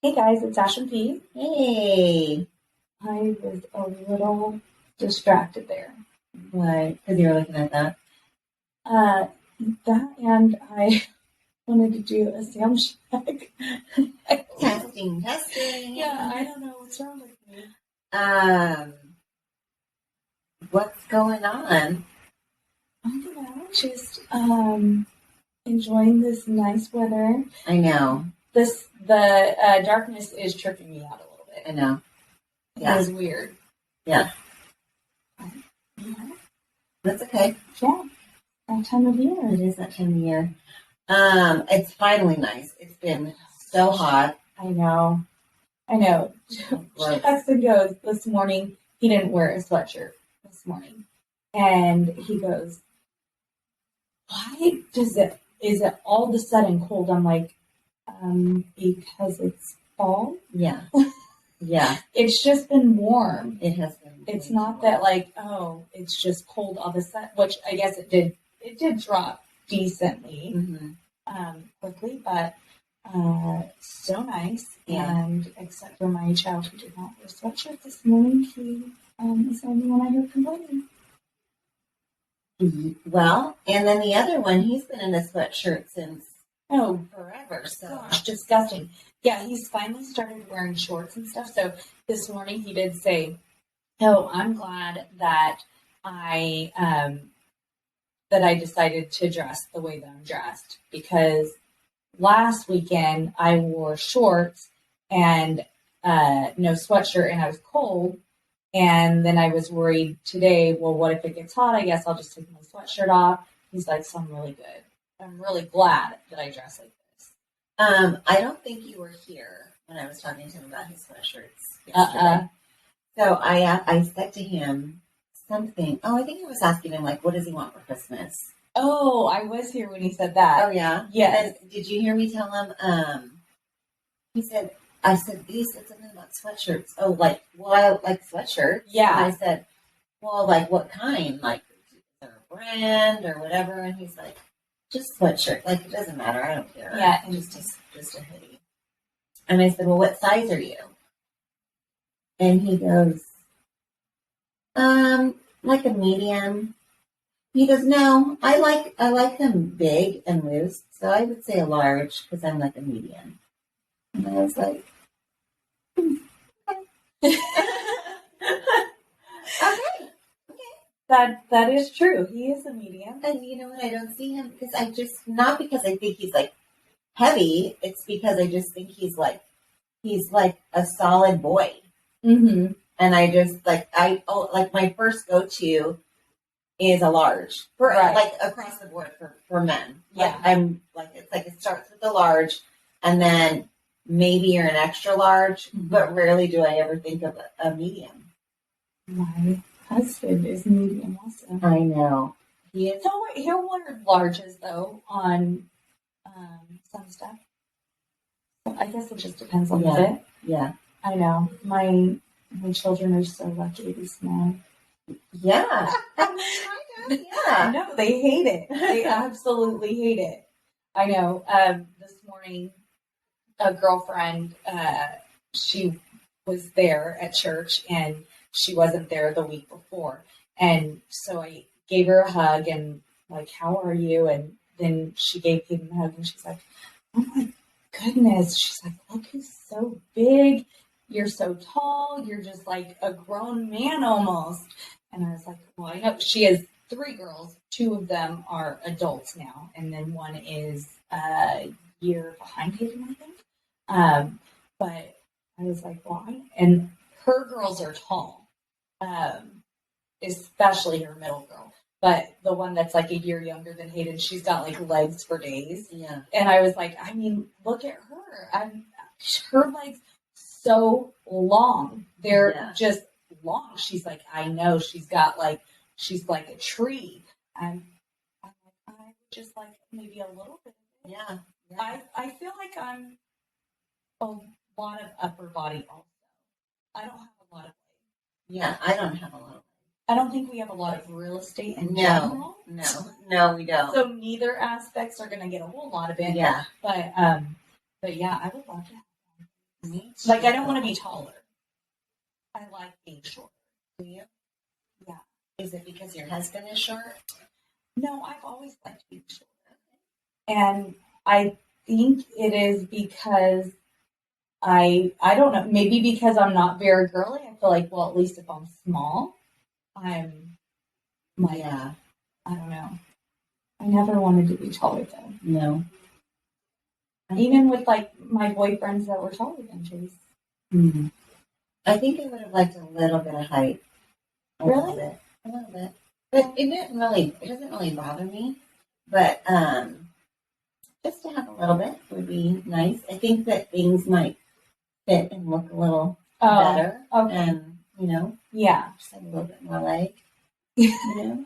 Hey guys, it's Ash and P. Hey, I was a little distracted there. what? Because you were looking at that. Uh, that and I wanted to do a sound check. Testing. Yeah, I don't know what's wrong with me. Um, what's going on? I don't know, just enjoying this nice weather. I know. The darkness is tripping me out a little bit. I know. It is weird. Yeah. Yeah, That's okay. yeah, that time of year. It is that time of year. It's finally nice. It's been so hot. I know. Jackson goes this morning. He didn't wear a sweatshirt this morning, and he goes, "Why is it all of a sudden cold?" I'm like, because it's fall. Yeah. Yeah. It's just been warm. It has been. It's not that like, oh, it's just cold all of a sudden, which I guess it did. It did drop decently, quickly, but so nice. Yeah. And except for my child who did not wear a sweatshirt this morning, he is the only one I heard complaining. Well, and then the other one, he's been in a sweatshirt since forever. So Gosh, disgusting. Yeah, he's finally started wearing shorts and stuff. So this morning he did say, "Oh, I'm glad that I decided to dress the way that I'm dressed because last weekend I wore shorts and no sweatshirt and I was cold. And then I was worried today, well, what if it gets hot? I guess I'll just take my sweatshirt off." He's like, "So I'm really good. I'm really glad that I dress like this." I don't think you were here when I was talking to him about his sweatshirts yesterday. So I said to him something. Oh, I think I was asking him, like, what does he want for Christmas? Oh, I was here when he said that. Oh, yeah? Yes. And did you hear me tell him? He said, I said, he said something about sweatshirts. Oh, like, well, I like sweatshirts. Yeah. And I said, well, like, what kind? Like, is there a brand or whatever? And he's like, just sweatshirt. Like, it doesn't matter. I don't care. Yeah. And just a hoodie. And I said, well, what size are you? And he goes, like a medium. He goes, no, I like them big and loose, so I would say a large because I'm like a medium. And I was like, okay. That is true. He is a medium. And you know what? I don't see him because not because I think he's like heavy. It's because I just think he's like a solid boy. Mm-hmm. And I just like my first go-to is a large for like across the board for men. Yeah. Like, I'm like, it's like it starts with the large and then maybe you're an extra large, but rarely do I ever think of a medium. My husband is medium also. I know. He is. He'll wear larges though on some stuff. So I guess it just depends on the fit. Yeah. I know. My children are so lucky to be small. Yeah. Yeah. No, they hate it. They absolutely hate it. I know. This morning, a girlfriend, she was there at church and she wasn't there the week before. And so I gave her a hug and like, "How are you?" And then she gave Peyton a hug and she's like, "Oh my goodness." She's like, "Look who's so big. You're so tall. You're just like a grown man almost." And I was like, "Well, I know." She has 3 girls. 2 of them are adults now. And then one is a year behind Peyton, I think. But I was like, "Why?" And her girls are tall, especially her middle girl. But the one that's like a year younger than Hayden, she's got like legs for days. Yeah. And I was like, I mean, look at her. Her legs so long. They're just long. She's like, I know. She's like a tree. And I'm like, I just like maybe a little bit. Yeah. I feel like I'm a lot of upper body also. I don't have a lot of legs. Yeah, I don't have a lot of legs. I don't think we have a lot of real estate in general. No, we don't. So neither aspects are going to get a whole lot of it. Yeah. But yeah, I would love to have one. Like, I don't want to be taller. I like being shorter. Do you? Yeah. Is it because your husband is short? No, I've always liked being shorter. And I think it is because I don't know, maybe because I'm not very girly. I feel like, well, at least if I'm small, I'm like, Yeah. I don't know. I never wanted to be taller though. No. Even with like my boyfriends that were taller than Chase. Mm-hmm. I think I would have liked a little bit of height. A little bit. But it doesn't really bother me. But just to have a little bit would be nice. I think that things might fit and look a little better. Okay. And, yeah. Just have a little bit more leg, a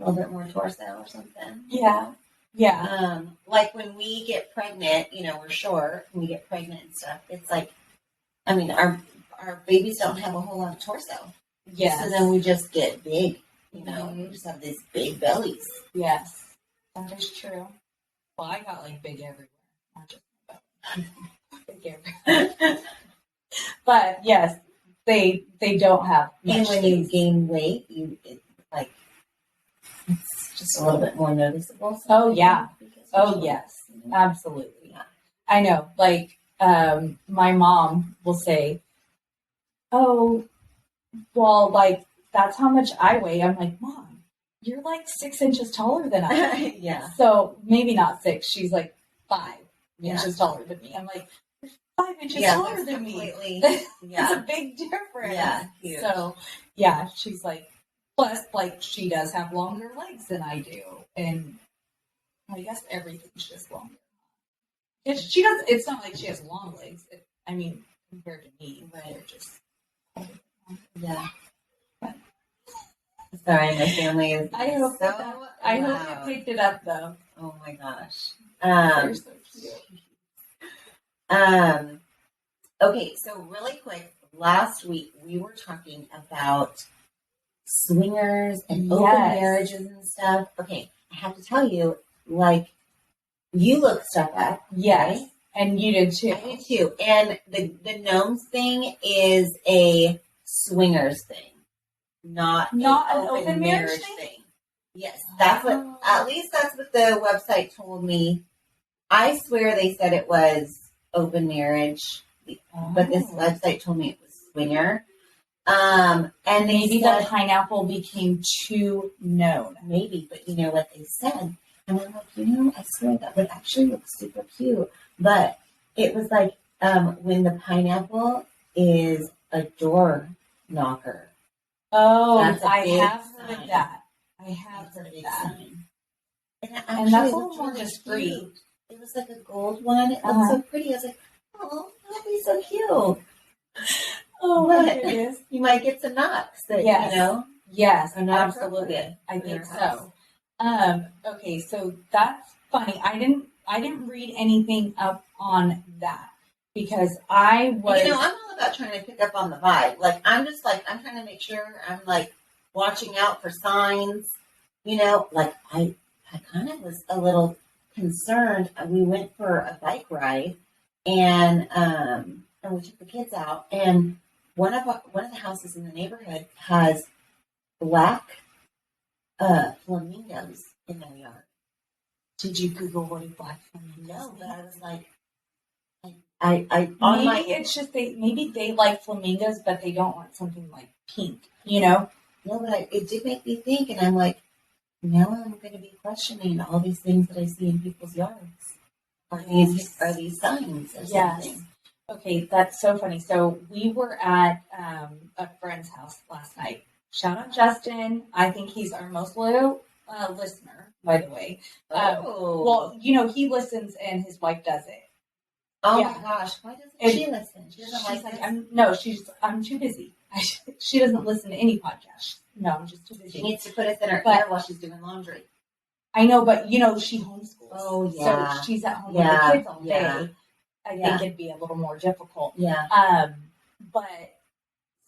little bit more torso or something. Yeah. Yeah. Like when we get pregnant, we're short, and we get pregnant and stuff. It's like, I mean, our babies don't have a whole lot of torso. Yes. So then we just get big, We just have these big bellies. Yes. That is true. Well, I got like big everywhere. Not just big everywhere. But yes, they don't have much. And when you gain weight, it's just a little bit more noticeable. Oh yeah. Oh yes. Absolutely. Yeah. I know. Like my mom will say, "Oh, well, like that's how much I weigh." I'm like, "Mom, you're like 6 inches taller than I am." Yeah. So maybe not 6. She's like 5 inches taller than me. I'm like, "You're 5 inches taller than me." It's a big difference. Yeah. Huge. So yeah, she's like, plus like she does have longer legs than I do, and I guess everything's just longer. She does. It's not like she has long legs. Compared to me, they're just. Yeah. Sorry, my family is. I hope you picked it up though. Oh my gosh. They're so cute. Okay, so really quick, last week we were talking about swingers and open marriages and stuff. Okay, I have to tell you, like, you looked stuff up. Yes. Right? And you did too. I did too. And the gnomes thing is a swingers thing, not an open marriage thing. Yes, that's at least that's what the website told me. I swear they said it was open marriage, but this website told me it was swinger. And maybe the pineapple became too known. Maybe, but you know what they said? And I'm like, I swear that would actually look super cute. But it was like when the pineapple is a door knocker. Oh, I have heard of that. I have heard of that. And that's a little more discreet. It was like a gold one. It looked so pretty. I was like, oh, that'd be so cute. Oh, my goodness. You might get some knocks that, Yes, are not absolutely. I think so. Okay, so that's funny. I didn't read anything up on that because I was. I'm all about trying to pick up on the vibe. Like, I'm trying to make sure I'm like watching out for signs. Like I kind of was a little concerned. We went for a bike ride, and we took the kids out, and one of the houses in the neighborhood has black flamingos in their yard. Did you Google what a black flamingo? No, but I was like, it's just maybe they like flamingos, but they don't want something like pink. No, but it did make me think, and I'm like, now I'm going to be questioning all these things that I see in people's yards. Are these signs or something? Okay, that's so funny. So we were at a friend's house last night. Shout out Justin. I think he's our most loyal listener, by the way. Well, he listens and his wife does it. Oh my gosh! Why doesn't she listen? She doesn't like. I'm too busy. She doesn't listen to any podcast. No, I'm just too busy. She needs to put us in her ear while she's doing laundry. I know, but she homeschools. Oh yeah. So she's at home with the kids all day. I think it'd be a little more difficult. Yeah. But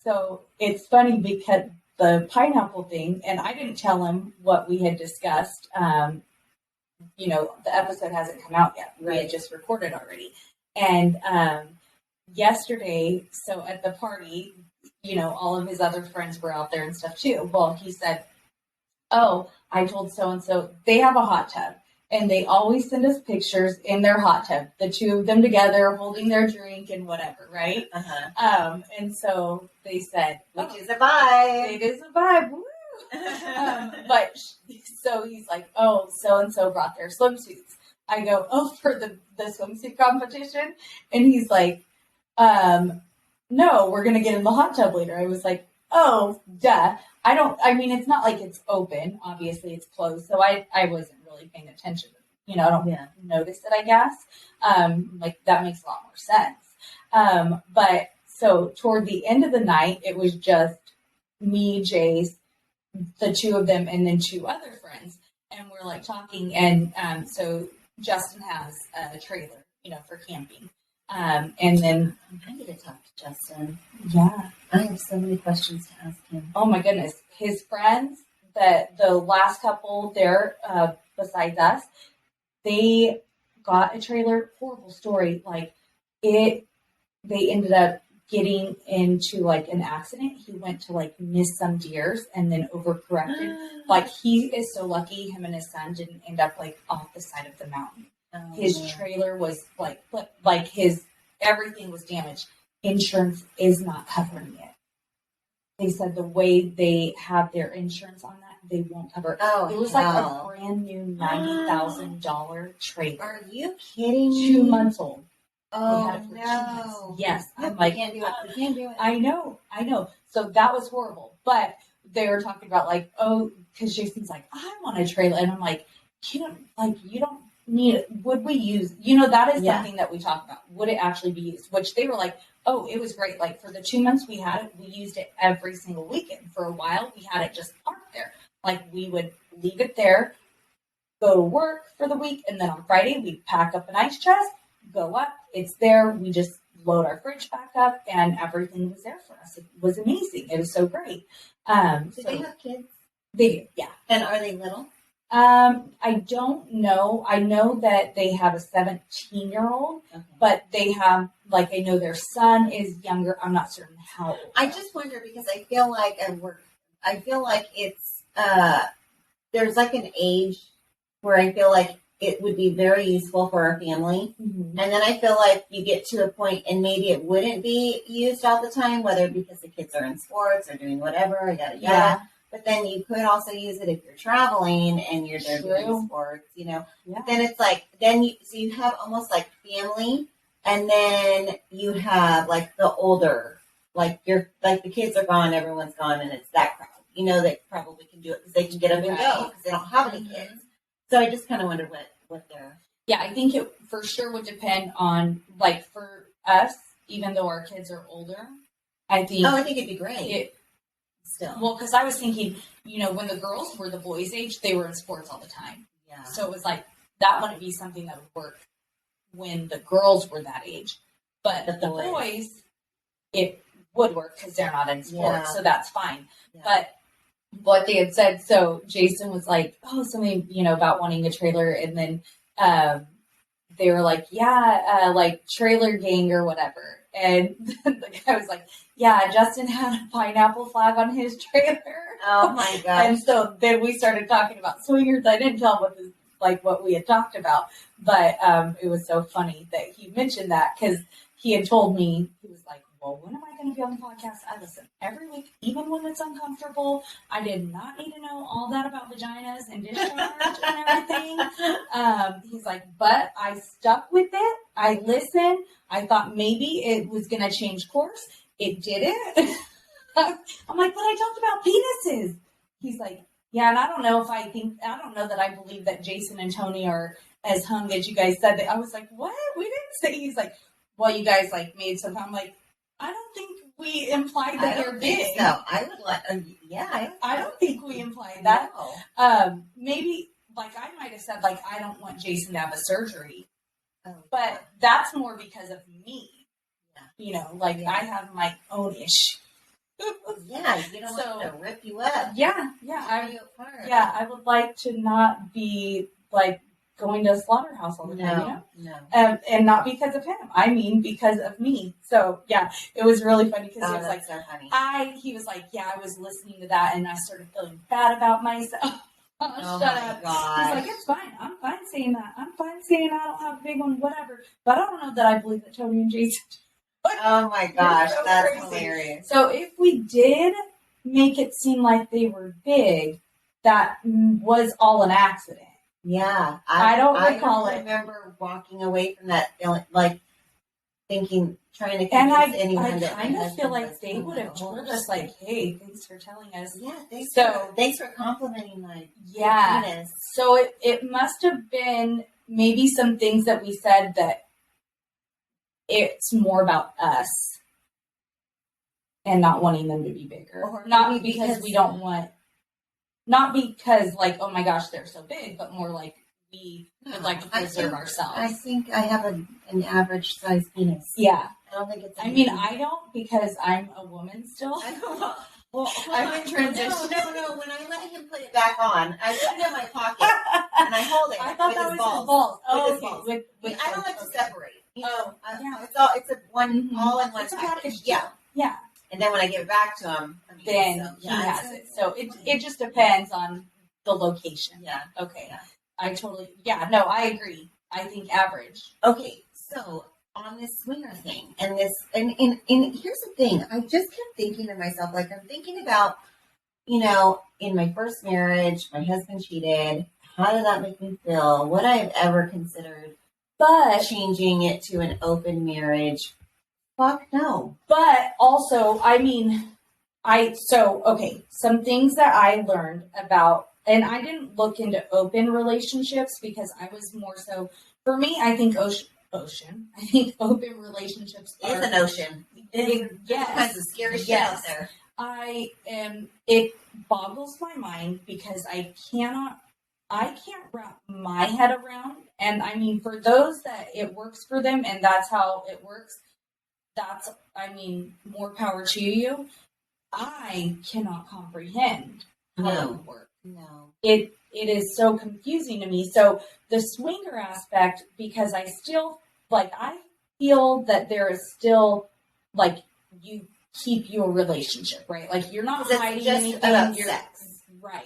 so it's funny because the pineapple thing, and I didn't tell him what we had discussed. The episode hasn't come out yet. Right. We had just recorded already. And yesterday, so at the party, all of his other friends were out there and stuff too. Well, he said, oh, I told so and so they have a hot tub and they always send us pictures in their hot tub, the two of them together holding their drink and whatever, right? And so they said, which is a vibe. It is a vibe. Woo! But so he's like, oh, so and so brought their swimsuits. I go, oh, for the swimsuit competition, and he's like, no, we're gonna get in the hot tub later. I was like, oh, duh. I mean, it's not like it's open. Obviously, it's closed. So I wasn't really paying attention. I don't notice it, I guess. Like, that makes a lot more sense. But so toward the end of the night, it was just me, Jace, the two of them, and then two other friends. And we're like talking. And so Justin has a trailer, for camping. And then I need to talk to Justin. Yeah. I have so many questions to ask him. Oh my goodness. His friends, the last couple there, besides us, they got a trailer. Horrible story. Like, they ended up getting into like an accident. He went to like miss some deers and then overcorrected. Like, he is so lucky him and his son didn't end up like off the side of the mountain. His trailer was like his everything was damaged. Insurance is not covering it. They said the way they have their insurance on that, they won't cover it. Oh, it was like a brand new $90,000 trailer. Are you kidding me? 2 months old. Oh, they had it for 2 months. Yes. I'm like, can't do it. We can't do it. I know. So that was horrible. But they were talking about like, oh, because Jason's like, I want a trailer. And I'm like, you don't need it. Would we use, that is something that we talk about. Would it actually be used? Which they were like, oh, it was great. Like, for the 2 months we had it, we used it every single weekend. For a while, we had it just parked there. Like, we would leave it there, go to work for the week, and then on Friday, we'd pack up an ice chest, go up, it's there. We just load our fridge back up, and everything was there for us. It was amazing. It was so great. Do they have kids? They do, yeah. And are they little? I don't know. I know that they have a 17-year-old, but they have, like, I know their son is younger. I'm not certain how old. I just wonder because I feel like it's, there's like an age where I feel like it would be very useful for our family. Mm-hmm. And then I feel like you get to a point and maybe it wouldn't be used all the time, whether because the kids are in sports or doing whatever, or yada, yada. Yeah. But then you could also use it if you're traveling and you're there doing sports, Yeah. Then it's like, so you have almost like family, and then you have like the older, like the kids are gone, everyone's gone, and it's that crowd. They probably can do it because they can get up and go because they don't have any kids. So I just kind of wonder what they're. Yeah, I think it for sure would depend on, like, for us, even though our kids are older, I think. Oh, I think it'd be great. Still. Well, because I was thinking, when the girls were the boys' age, they were in sports all the time. Yeah. So it was like, that wouldn't be something that would work when the girls were that age. But the boys, it would work because they're not in sports. So that's fine. Yeah. But what they had said, so Jason was like, oh, something, about wanting a trailer. And then they were like, like trailer gang or whatever. And the guy was like, yeah, Justin had a pineapple flag on his trailer. Oh my gosh. And so then we started talking about swingers. I didn't tell him what we had talked about, but it was so funny that he mentioned that because he had told me, he was like, well, when am I going to be on the podcast? I listen every week, even when it's uncomfortable. I did not need to know all that about vaginas and discharge and everything. He's like, but I stuck with it. I listened. I thought maybe it was going to change course. It didn't. I'm like, but I talked about penises. He's like, yeah, and I don't know that I believe that Jason and Tony are as hung as you guys said. That I was like, what? We didn't say. He's like, well, you guys like made some. I'm like, I don't think we implied that they're big. No, I would like, I don't think we implied that. No. Maybe, like, I might have said, like, I don't want Jason to have a surgery. Oh, but that's more because of me. Yeah. I have my own issue. Yeah, you don't want to rip you up. Yeah. I would like to not be, like, going to a slaughterhouse all the time, you know? No. And not because of him. I mean, because of me. So yeah, it was really funny because he was like, so funny. he was like, yeah, I was listening to that and I started feeling bad about myself. Oh Shut my up. God. He's like, it's fine. I'm fine saying that. I'm fine saying I don't have a big one, whatever. But I don't know that I believe that Tony and Jason. Oh my gosh, so that's crazy. hilarious. So if we did make it seem like they were big, that was all an accident. Yeah. I don't recall I remember walking away from that feeling, like thinking, trying to and convince anyone I that kind of feel like they would have told us, like, hey, thanks for telling us. Yeah, thanks for complimenting my penis. So it must have been maybe some things that we said that it's more about us and not wanting them to be bigger. Or not because we don't want, not because like, oh my gosh, they're so big, but more like we would like to preserve ourselves. I think I have an average size penis. Yeah. I don't think it's I don't because I'm a woman still. I don't know. Well, I'm in transition. No. When I let him put it back on, I put it in my pocket and I hold it. I thought with that his was balls. his balls. Oh, with okay. his balls. With I don't like to separate. You know, it's a one all in one package. Yeah. And then when I give it back to him, then he has it. So it just depends on the location. Yeah. Okay. Yeah. No, I agree. I think average. Okay. So on this swinger thing and here's the thing. I just kept thinking to myself, like I'm thinking about, you know, in my first marriage, my husband cheated. How did that make me feel? Would I have ever considered changing it to an open marriage? Fuck no. But also, I mean, some things that I learned about, and I didn't look into open relationships because I was more so, for me, I think ocean. I think open relationships is an ocean. There's all kinds of scary shit out there. It boggles my mind because I can't wrap my head around, and I mean, for those that it works for them and that's how it works, more power to you. I cannot comprehend how it would work. No. It is so confusing to me. So the swinger aspect, because I still, I feel that there is still, you keep your relationship, right? Like, you're not hiding anything. About sex. Right.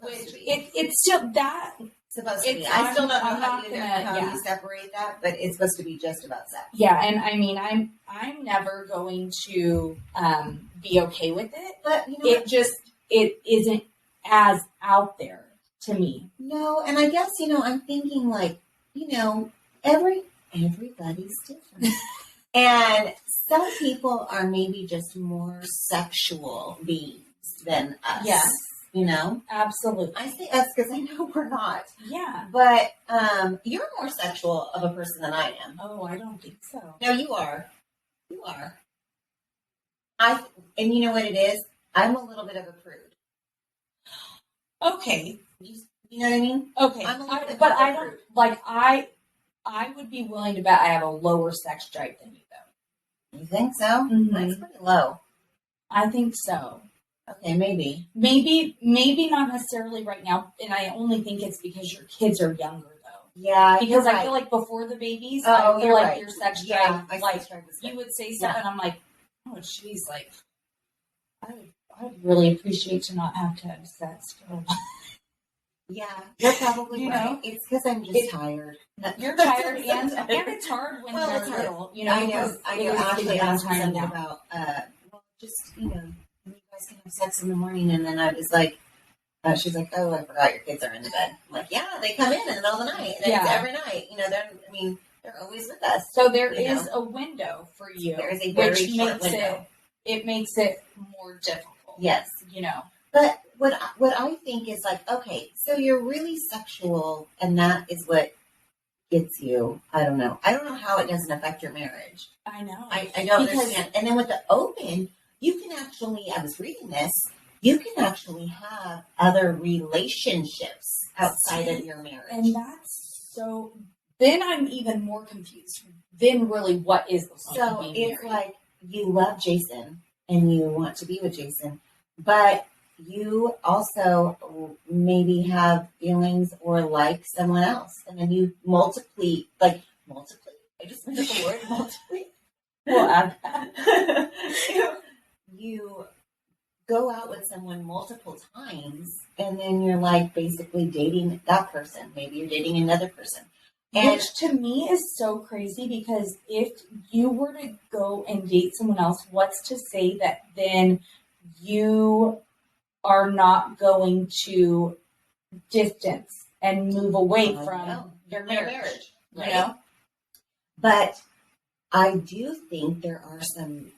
Which, it's still that. Supposed to be. I still don't know how you separate that, but it's supposed to be just about sex. Yeah, and I mean, I'm never going to be okay with it. But you know, it isn't as out there to me. No, and I guess I'm thinking everybody's different, and some people are maybe just more sexual beings than us. Yes. Absolutely. I say us because I know we're not. Yeah. But you're more sexual of a person than I am. Oh, I don't think so. No, you are. You are. And you know what it is? I'm a little bit of a prude. Okay. You know what I mean? Okay. I don't I would be willing to bet I have a lower sex drive than you, though. You think so? Mm-hmm. Mine's pretty low. I think so. Okay, maybe not necessarily right now, and I only think it's because your kids are younger, though. Yeah, because I feel like before the babies, I feel like your sex drive, you would say something, and I'm like, oh, jeez, I would really appreciate to not have to have sex. Yeah, you're probably right. It's because I'm just tired. You're tired, and it's hard when you're little. I know. Ashley asked me something about, you guys can have sex in the morning, and then I was like, she's like, oh, I forgot your kids are in the bed. I'm like, yeah, they come in the middle of the night, and it's every night. They're always with us. So there is a window for you, there is a very short window. It makes it more difficult. Yes, But what I think is okay, so you're really sexual, and that is what gets you. I don't know how it doesn't affect your marriage. I know. I don't understand. And then with the open, you can actually, I was reading this, you can actually have other relationships outside of your marriage. And that's so, then I'm even more confused. Then really, what is the point of being married? It's like, you love Jason, and you want to be with Jason, but you also maybe have feelings or like someone else, and then you multiply. I just made up the word multiply. We'll add that. You go out with someone multiple times, and then you're like basically dating that person. Maybe you're dating another person. And which to me is so crazy, because if you were to go and date someone else, what's to say that then you are not going to distance and move away from your marriage, right? You know? But I do think there are some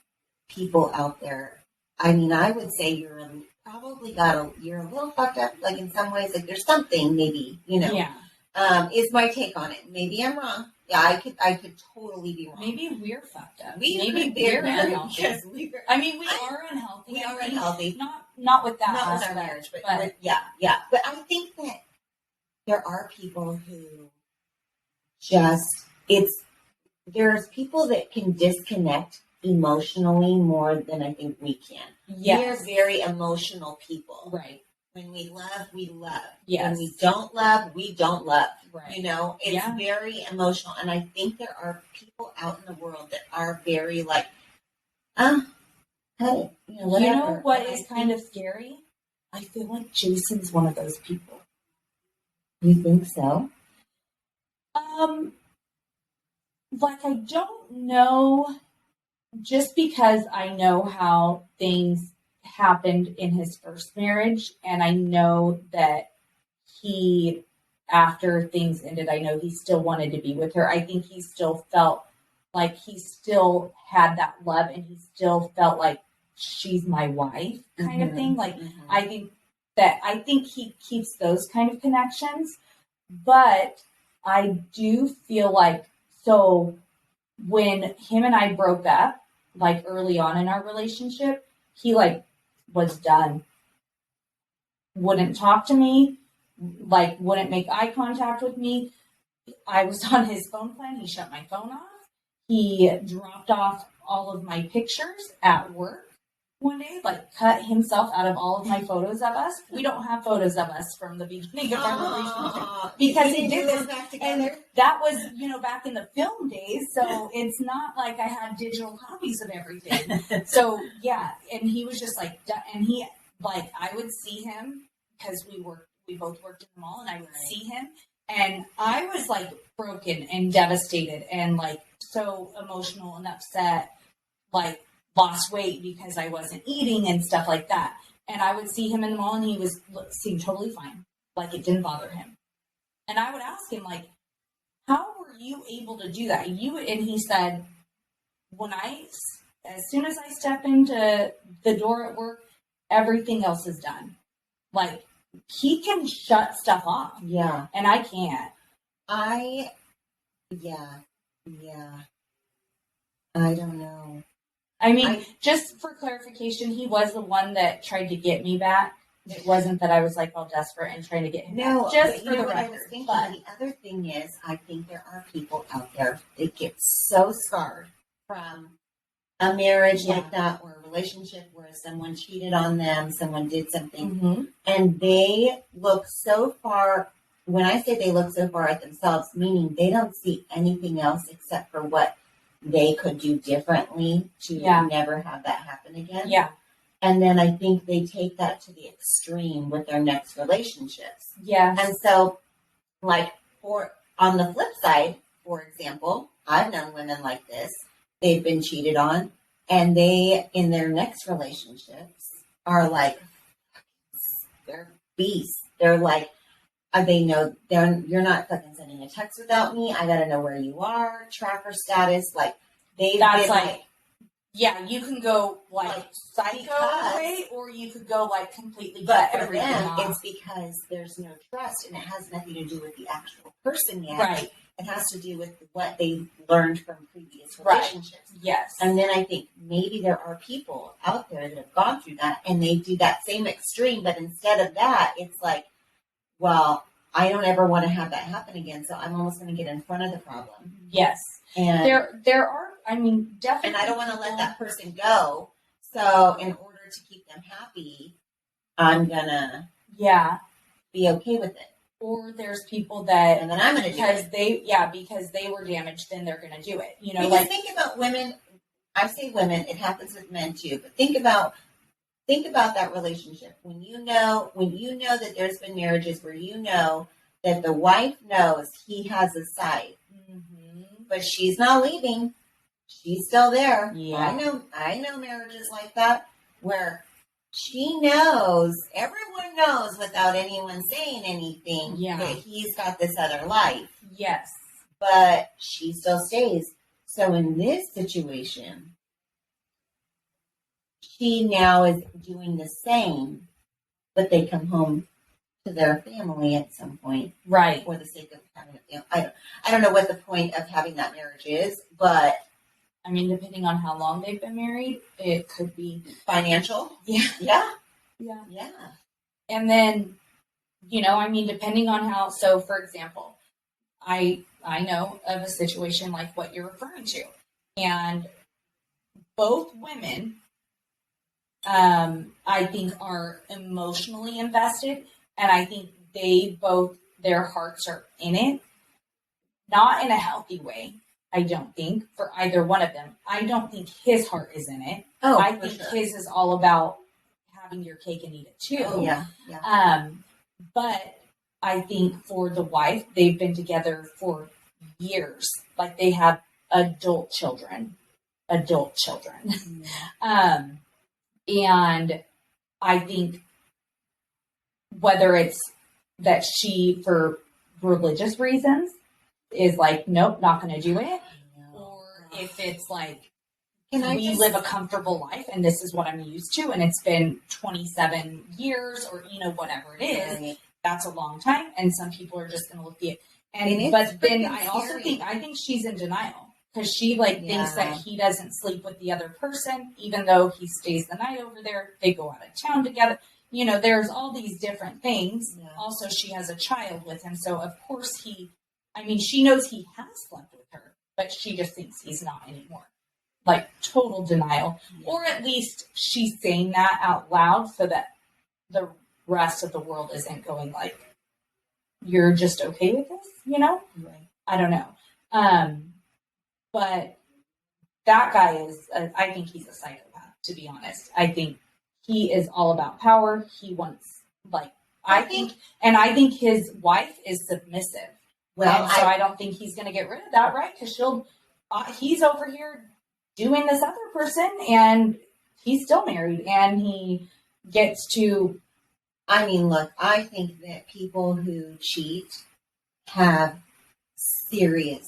people out there. I mean, I would say you're a little fucked up, like in some ways, like there's something maybe, Yeah. Is my take on it. Maybe I'm wrong. Yeah, I could totally be wrong. Maybe we're fucked up. Maybe we're unhealthy. Yes, we are unhealthy. We are unhealthy. Not with that. Not with our marriage, but yeah. But I think that there are people who there's people that can disconnect emotionally more than I think we can. Yes. We're very emotional people. Right. When we love, we love. Yes. When we don't love, we don't love. Right. It's very emotional. And I think there are people out in the world that are very like, hey, whatever. You know what is kind of scary? I feel like Jason's one of those people. You think so? Like, I don't know, just because I know how things happened in his first marriage, and I know that after things ended, I know he still wanted to be with her. I think he still felt like he still had that love, and he still felt like she's my wife kind of thing. Like, I think he keeps those kind of connections, but I do feel like, so when him and I broke up, like early on in our relationship, he like was done. Wouldn't talk to me, like wouldn't make eye contact with me. I was on his phone plan. He shut my phone off. He dropped off all of my pictures at work one day, like cut himself out of all of my photos of us. We don't have photos of us from the beginning of our relationship, because he did this back together. And that was, back in the film days. So it's not like I had digital copies of everything. So yeah. And he was just like, and he, like, I would see him because we both worked in the mall, and I would see him, and I was like broken and devastated and like so emotional and upset, like lost weight because I wasn't eating and stuff like that. And I would see him in the mall, and he seemed totally fine. Like it didn't bother him. And I would ask him, like, how were you able to do that? And he said, as soon as I step into the door at work, everything else is done. Like, he can shut stuff off. Yeah. And I can't. Yeah. I don't know. I mean, just for clarification, he was the one that tried to get me back. It wasn't that I was like all desperate and trying to get him back. Just for the record. The other thing is, I think there are people out there that get so scarred from a marriage like that, or a relationship where someone cheated on them, someone did something, and they look so far. When I say they look so far at themselves, meaning they don't see anything else except for what they could do differently to never have that happen again. Yeah. And then I think they take that to the extreme with their next relationships. Yeah. And so, like, on the flip side, for example, I've known women like this. They've been cheated on, and they, in their next relationships, are like, they're beasts. They're like, they know you're not fucking sending a text without me. I gotta know where you are. Tracker status, like that's like, yeah, you can go like psycho way, or you could go like completely. But for them, it's because there's no trust, and it has nothing to do with the actual person yet. Right. It has to do with what they learned from previous relationships. Right. Yes. And then I think maybe there are people out there that have gone through that, and they do that same extreme, but instead of that, it's like, well, I don't ever want to have that happen again, so I'm almost going to get in front of the problem. Yes. And there are, I mean, definitely. And I don't want to let that person go. So in order to keep them happy, I'm gonna be okay with it. Or there's people that, and then I'm gonna do it because they were damaged, then they're gonna do it. Because think about women. I say women. It happens with men too. But think about that relationship when you know that there's been marriages where you know that the wife knows he has a side, but she's not leaving. She's still there. Yeah. I know marriages like that where she knows, everyone knows without anyone saying anything that he's got this other life. Yes. But she still stays. So in this situation, she now is doing the same, but they come home to their family at some point. Right. For the sake of having a family. I don't know what the point of having that marriage is, but I mean, depending on how long they've been married, it could be financial. Yeah. And then, depending on how, so for example, I know of a situation like what you're referring to, and both women, I think are emotionally invested, and I think their hearts are in it, not in a healthy way. I don't think for either one of them. I don't think his heart is in it. I think his is all about having your cake and eat it too. Oh, yeah. But I think for the wife, they've been together for years. Like they have adult children. And I think whether it's that she, for religious reasons, is like, nope, not going to do it. Or if it's like, we live a comfortable life and this is what I'm used to and it's been 27 years or, whatever it is, right. That's a long time. And some people are just going to look at it. But then I also think she's in denial because she thinks that he doesn't sleep with the other person, even though he stays the night over there. They go out of town together. There's all these different things. Yeah. Also, she has a child with him. So of course she knows he has slept with her, but she just thinks he's not anymore. Like total denial. Yeah. Or at least she's saying that out loud so that the rest of the world isn't going like, you're just okay with this, Right. I don't know. But that guy is, I think he's a psychopath, to be honest. I think he is all about power. He wants, I think his wife is submissive. Well, and so I don't think he's going to get rid of that, right? Because he's over here doing this other person and he's still married and he gets to. Look, I think that people who cheat have serious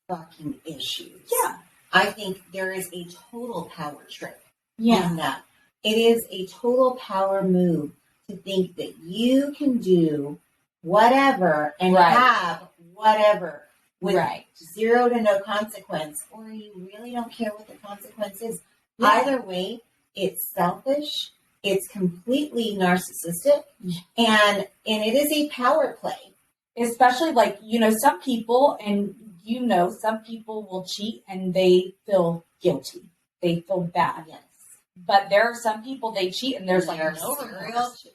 fucking issues. Yeah. I think there is a total power trip in that. It is a total power move to think that you can do whatever and have whatever with zero to no consequence, or you really don't care what the consequence is. Yeah. Either way, it's selfish, it's completely narcissistic, and it is a power play. Especially some people, and some people will cheat and they feel guilty. They feel bad. Yes. But there are some people they cheat and there's no remorse.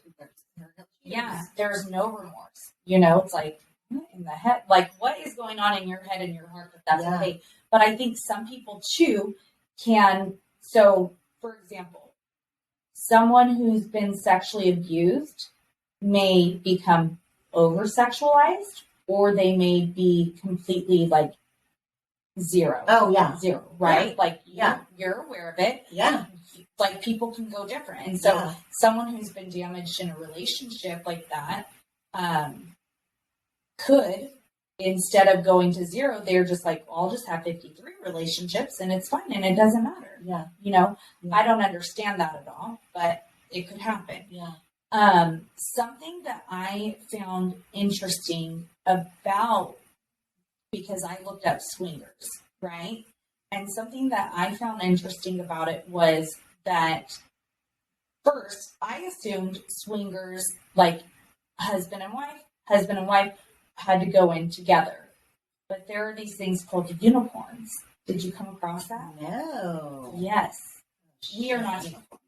Yeah, there's no remorse. It's like in the head, like what is going on in your head and your heart that's okay. But I think some people too can. So, for example, someone who's been sexually abused may become over-sexualized, or they may be completely zero. Oh, yeah. Zero, right? Yeah. You're aware of it. Yeah. People can go different. And so someone who's been damaged in a relationship like that could, instead of going to zero, they're just I'll just have 53 relationships and it's fine and it doesn't matter. Yeah. I don't understand that at all, but it could happen. Yeah. Something that I found interesting about, because I looked up swingers, right? And something that I found interesting about it was that first I assumed swingers, husband and wife had to go in together. But there are these things called unicorns. Did you come across that? No. Yes. We are not unicorns.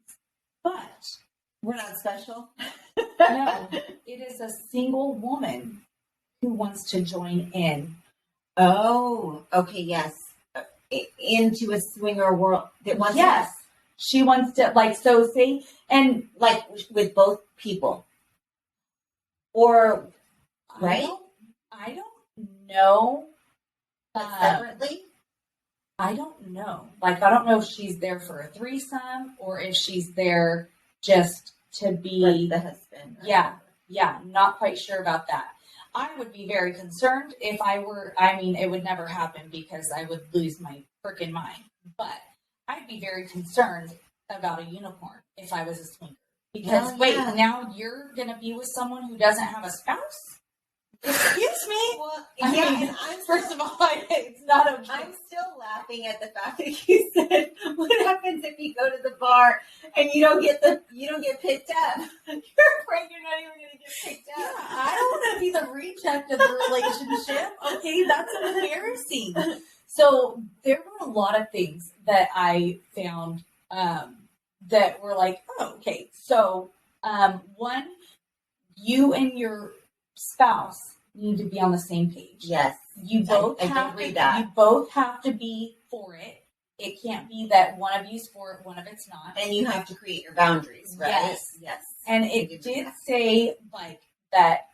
But We're not special. No, it is a single woman who wants to join in. Oh, okay, yes. Into a swinger world that wants Yes. She wants to, like, so say, and like with both people. Or, right? I don't know. Separately? I don't know. Like, I don't know if she's there for a threesome or if she's there just to be the husband. Yeah, not quite sure about that. I would be very concerned if I were, I mean, it would never happen because I would lose my freaking mind. But I'd be very concerned about a unicorn if I was a swinger. Because, now you're going to be with someone who doesn't have a spouse? Excuse me? Well, I mean, first of all, it's not okay. I'm still laughing at the fact that you said, what happens if you go to the bar and you don't get picked up? You're afraid you're not even going to get picked up. Yeah, I don't want to be the reject of the relationship. Okay, that's embarrassing. So there were a lot of things that I found that were like, oh, okay. So one, you and your spouse need to be on the same page. Yes. You both have to be for it. It can't be that one of you's for it, one of it's not. And you have to create your boundaries, right? Yes. And it did say like that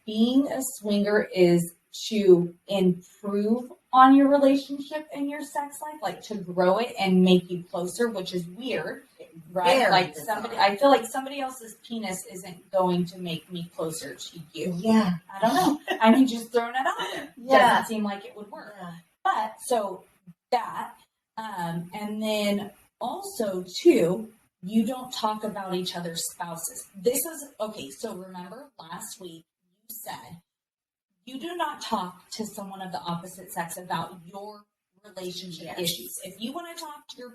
being a swinger is to improve on your relationship and your sex life, like to grow it and make you closer, which is weird, right? Very like bizarre. I feel like somebody else's penis isn't going to make me closer to you. Yeah. I don't know. I mean, just throwing it out there. Yeah. Doesn't seem like it would work. Yeah. But so that, and then also too, you don't talk about each other's spouses. This is okay. So remember last week you said you do not talk to someone of the opposite sex about your relationship issues. If you want to talk to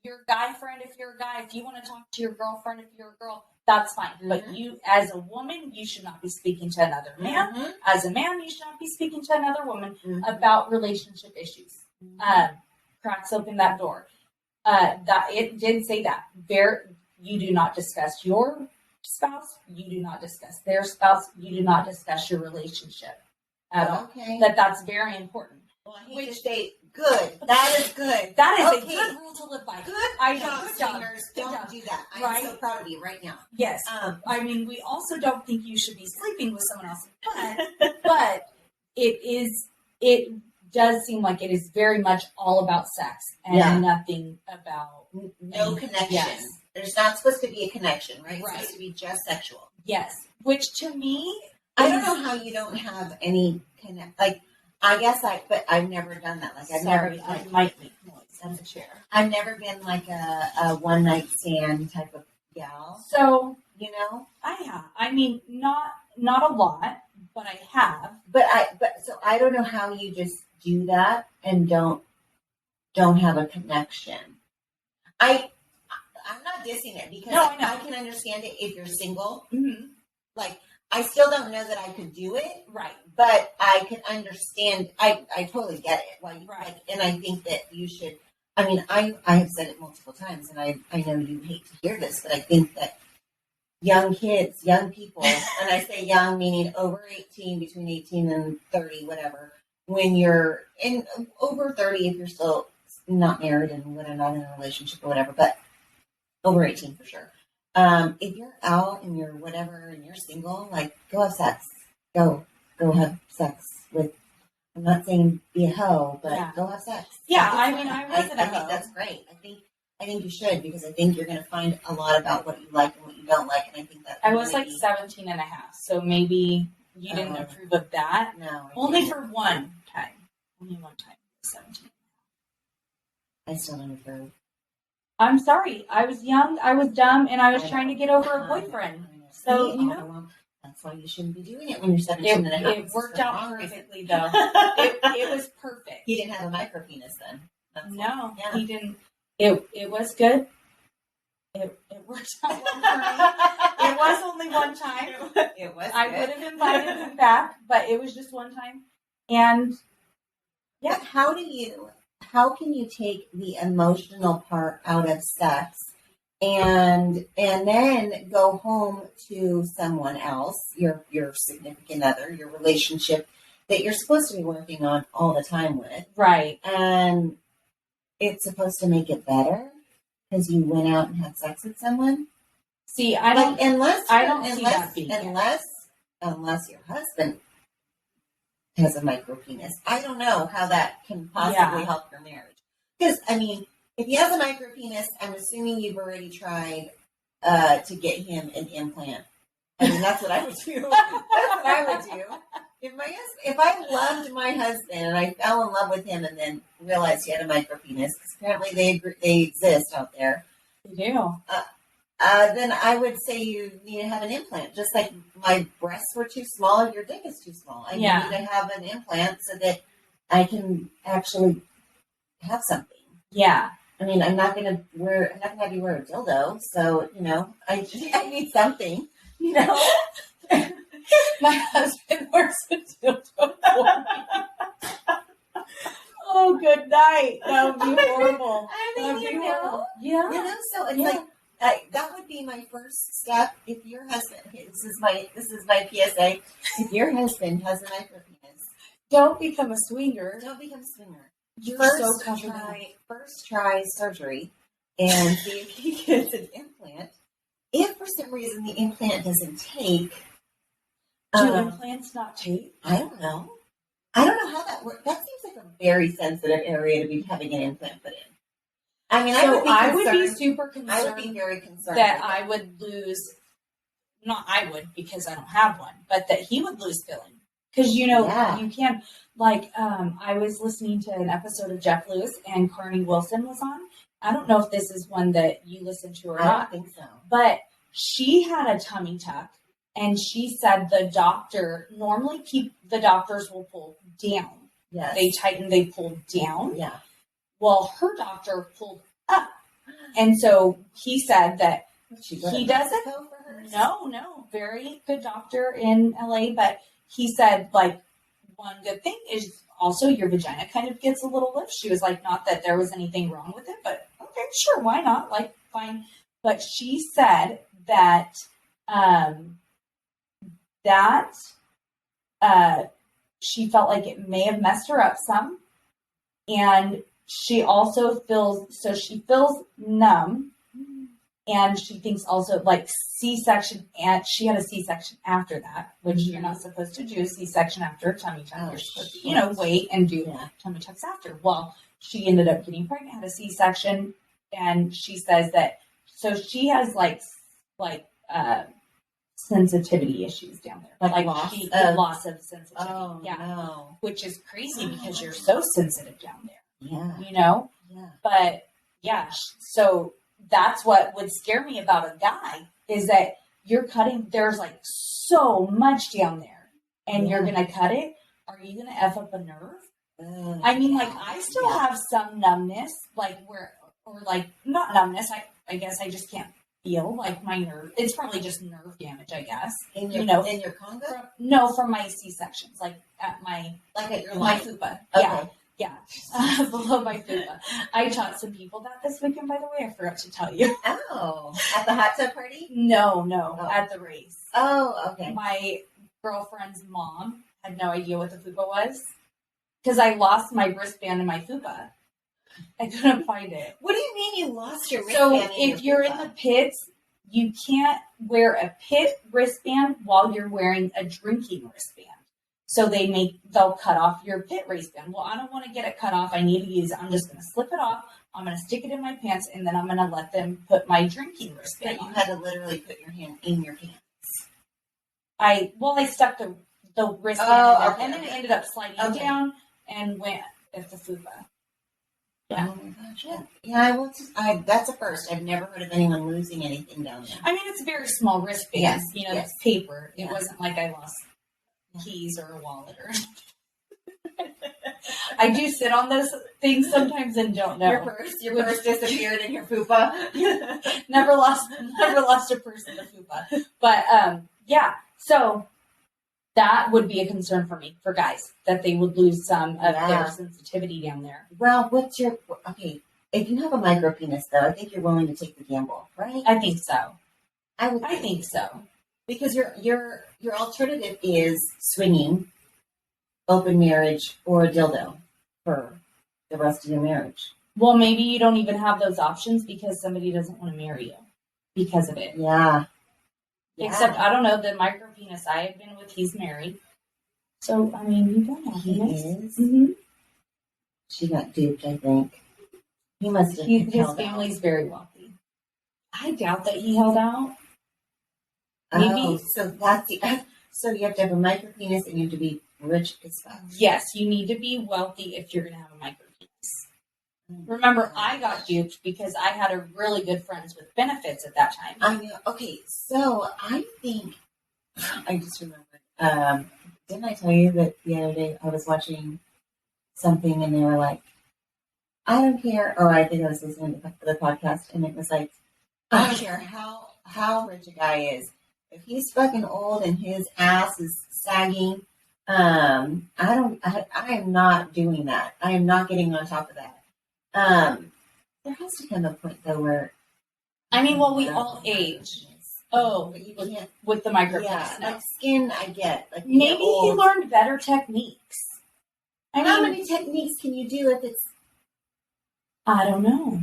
your guy friend, if you're a guy, if you want to talk to your girlfriend, if you're a girl, that's fine. Mm-hmm. But you, as a woman, you should not be speaking to another man. Mm-hmm. As a man, you should not be speaking to another woman about relationship issues. Cracks open that door. That it did say that. You do not discuss your spouse. You do not discuss their spouse. You do not discuss your relationship at all. Okay. That's very important. Well, I hate to say good. That is good. That is a good rule to live by. Good. I know. Swingers don't do that. I'm so proud of you right now. Yes. I mean, we also don't think you should be sleeping with someone else, but it does seem like it is very much all about sex and nothing about no connection. Yes. There's not supposed to be a connection, right? It's supposed to be just sexual. Yes. Which to me, I don't know how you don't have any connect. Like, I guess but I've never done that. Like, I might make noise on the chair. I've never been like a one night stand type of gal. So, I have. I mean, not a lot, but I have. So I don't know how you just do that and don't have a connection. I'm not dissing it because I can understand it if you're single. Mm-hmm. Like, I still don't know that I could do it. Right. But I can understand. I totally get it. Like, and I think that you should. I mean, I have said it multiple times, and I know you hate to hear this, but I think that young kids, young people, and I say young meaning over 18, between 18 and 30, whatever, when you're over 30, if you're still not married and not in a relationship or whatever, but over 18 for sure. If you're out and you're whatever and you're single, like, go have sex. Go have sex with. I'm not saying be a hoe, but go have sex. Yeah, I mean, I wasn't a hoe. I think that's great. I think you should, because I think you're going to find a lot about what you like and what you don't like, and I think that I was like 17 and a half, so maybe you didn't approve of that. No, only for one time. Only one time. 17. I still don't approve. I'm sorry. I was young, I was dumb, and I was trying to get over a boyfriend. So, that's why you shouldn't be doing it when you're 17 and a half. It worked out perfectly, though. It was perfect. He didn't have a micro penis then. He didn't. It was good. It worked out well for me. It was only one time. It was. I would have invited him back, but it was just one time. And but how can you take the emotional part out of sex and then go home to someone else, your significant other, your relationship that you're supposed to be working on all the time with. Right. And it's supposed to make it better because you went out and had sex with someone. See, I don't unless your husband has a micro penis. I don't know how that can possibly help your marriage. Because, I mean, if he has a micro penis, I'm assuming you've already tried to get him an implant. I mean, that's what I would do. That's what I would do. If I loved my husband and I fell in love with him and then realized he had a micro penis, because apparently they exist out there. They do. Then I would say you need to have an implant. Just like my breasts were too small, your dick is too small. I need to have an implant so that I can actually have something. Yeah. I mean, I'm not gonna have you wear a dildo, so I need something. My husband wears a dildo for me. Oh, good night. That would be horrible. Horrible. Yeah. So it's like that would be my first step. If your husband, this is my PSA. If your husband has a micro penis, don't become a swinger. You're first try surgery and see if he gets an implant. If for some reason the implant doesn't take, do implants not take? I don't know how that works. That seems like a very sensitive area to be having an implant put in. I mean, I would be super concerned. I would be very concerned that I would lose. Not I would, because I don't have one, but that he would lose feeling. Because you can. Like, I was listening to an episode of Jeff Lewis and Carney Wilson was on. I don't know if this is one that you listen to or not. I don't think so. But she had a tummy tuck, and she said the doctors will pull down. Yes. They tighten, they pull down. Yeah. Well, her doctor pulled up. And so he said that he doesn't. No. Very good doctor in LA. But he said, like, one good thing is also your vagina kind of gets a little lift. She was like, not that there was anything wrong with it, but okay, sure, why not? Like, fine. But she said that she felt like it may have messed her up some. And she also feels numb. And she thinks also like C-section, and she had a C-section after that, which you're not supposed to do a C-section after a tummy tuck. You're supposed to, wait and do tummy tucks after. Well, she ended up getting pregnant, had a C-section, and she says that, so she has like sensitivity issues down there. Like loss of sensitivity. Oh, no. Which is crazy because you're so sensitive down there. Yeah. Yeah. But yeah, so that's what would scare me about a guy is that you're cutting, there's like so much down there and you're going to cut it. Are you going to F up a nerve? I mean, like I still have some numbness, like not numbness. I guess I just can't feel like my nerve. It's probably just nerve damage, I guess. In your conga? No, from my C-sections, like at my fupa. Okay. Yeah, below my fupa. I taught some people that this weekend, by the way. I forgot to tell you. Oh, at the hot tub party? No, at the race. Oh, okay. My girlfriend's mom had no idea what the fupa was because I lost my wristband in my fupa. I couldn't find it. What do you mean you lost your wristband? So if you're in the pits, you can't wear a pit wristband while you're wearing a drinking wristband. So they'll cut off your pit wristband. Well, I don't want to get it cut off. I need to use it. I'm just going to slip it off. I'm going to stick it in my pants, and then I'm going to let them put my drinking wristband on. You had to literally put your hand in your pants. I stuck the wristband in there, and then it ended up sliding down and went at the fupa. Yeah. Oh my gosh. Yeah. That's a first. I've never heard of anyone losing anything down there. I mean, it's a very small wristband. Yes. It's paper. It wasn't like I lost keys or a wallet or I do sit on those things sometimes and don't know. Your purse disappeared in your fupa. never lost a purse in the fupa. But so that would be a concern for me, for guys, that they would lose some of their sensitivity down there. Well, if you have a micro penis, though, I think you're willing to take the gamble, right? I think so. I think so. Because your alternative is swinging, open marriage, or a dildo for the rest of your marriage. Well, maybe you don't even have those options because somebody doesn't want to marry you because of it. Yeah. Except, I don't know, the micro penis I have been with, he's married. So, I mean, you don't have He penis. is? Mm-hmm. She got duped, I think. He must have His family's very wealthy. I doubt that he held out. Maybe. Oh, so that's so you have to have a micro penis and you have to be rich as fuck. Yes, you need to be wealthy if you're going to have a micro penis. Remember, I got duped because I had a really good friends with benefits at that time. I know. Okay, so I think I just remembered. Didn't I tell you that the other day I was watching something and they were like, I don't care. Or I think I was listening to the podcast and it was like, I don't care how rich a guy is. If he's fucking old and his ass is sagging, I am not doing that. I am not getting on top of that. There has to come a point though where we all age. Oh, but you can't with the micro penis. Yeah, like skin, I get. Like maybe he learned better techniques. How many techniques can you do if it's? I don't know.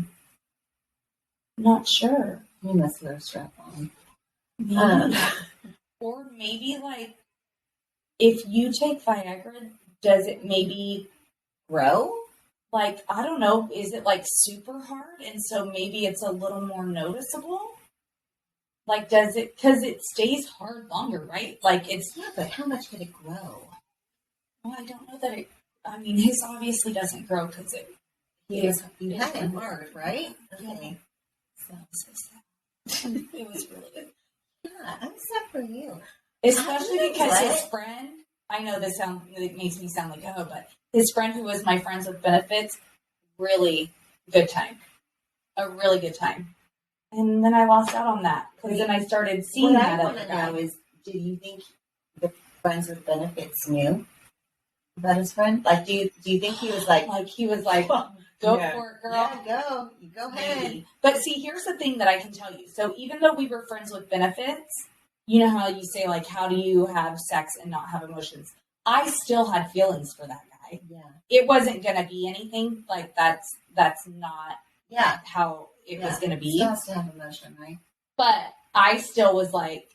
Not sure. You must wear a strap on. Maybe. Or maybe like if you take Viagra, does it maybe grow? Like, I don't know, is it like super hard? And so maybe it's a little more noticeable? Like, does it, because it stays hard longer, right? Like, it's. Yeah, but how much could it grow? Well, I don't know that it, his obviously doesn't grow because it. You had it hard, right? Okay. So sad. It was really good. Yeah, I'm sad for you. Especially because his friend, I know it makes me sound like but his friend who was my friends with benefits, really good time. A really good time. And then I lost out on that because then I started seeing that. What I want to know is, do you think the friends with benefits knew about his friend? Like, do you think he was like he was like, go for it, girl. Yeah, go ahead. Maybe. But see, here's the thing that I can tell you. So even though we were friends with benefits, you know how you say like, how do you have sex and not have emotions? I still had feelings for that guy. Yeah. It wasn't going to be anything like that's not how it was going to be. Still has to have emotion, right? But I still was like,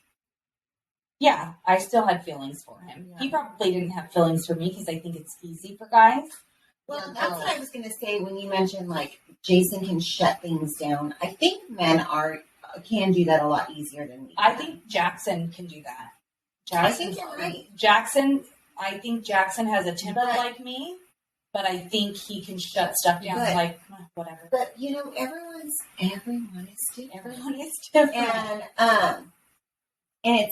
yeah, I still had feelings for him. Yeah. He probably didn't have feelings for me because I think it's easy for guys. Well, that's what I was going to say when you mentioned like Jason can shut things down. I think men can do that a lot easier than we can. I think Jackson can do that. I think you're right. I think Jackson has a temper like me, but I think he can shut stuff down whatever. But everyone is different. Everyone is different. And